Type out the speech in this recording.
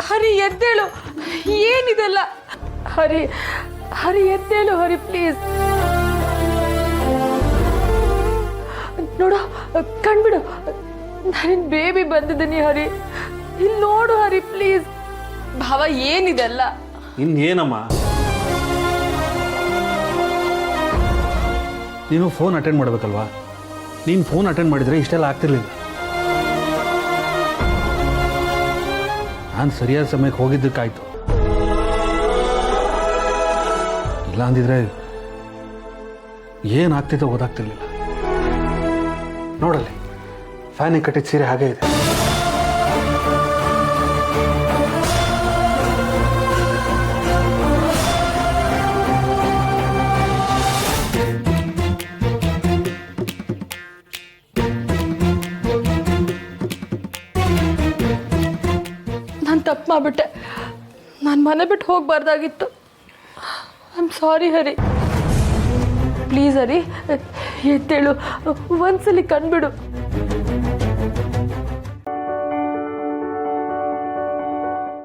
ಹರಿ ಎದ್ದೇಳು, ಏನಿದೆಲ್ಲ? ಹರಿ ಹರಿ ಎದ್ದೇಳು, ಹರಿ ಪ್ಲೀಸ್. ನೋಡು, ಕಣ್ಬಿಡು, ನಾನು ಬೇಬಿ ಬಂದಿದ್ದೀನಿ ಹರಿ. ಇಲ್ಲಿ ನೋಡು ಹರಿ ಪ್ಲೀಸ್. ಭಾವ ಏನಿದೆಲ್ಲ? ಇನ್ನೇನಮ್ಮ, ನೀನು ಫೋನ್ ಅಟೆಂಡ್ ಮಾಡಬೇಕಲ್ವಾ? ನೀನು ಫೋನ್ ಅಟೆಂಡ್ ಮಾಡಿದರೆ ಇಷ್ಟೆಲ್ಲ ಆಗ್ತಿರ್ಲಿಲ್ಲ. ನಾನು ಸರಿಯಾದ ಸಮಯಕ್ಕೆ ಹೋಗಿದ್ದಕ್ಕಾಯ್ತು. ಇಲ್ಲ ಅಂದಿದ್ರೆ ಏನಾಗ್ತಿತ್ತೋ ಗೊತ್ತಾಗ್ತಿರ್ಲಿಲ್ಲ. ನೋಡಲ್ಲಿ, ಫ್ಯಾನಿಗೆ ಕಟ್ಟಿದ ಸೀರೆ ಹಾಗೆ ಇದೆ. ನಾನು ತಪ್ಪು ಮಾಡಿಬಿಟ್ಟೆ. ನಾನು ಮನೆ ಬಿಟ್ಟು ಹೋಗಬಾರ್ದಾಗಿತ್ತು. I am sorry Hari. Please Hari, ಎದ್ದೇಳು, ಒಂದ್ಸಲಿ ಕಣ್ಬಿಡು.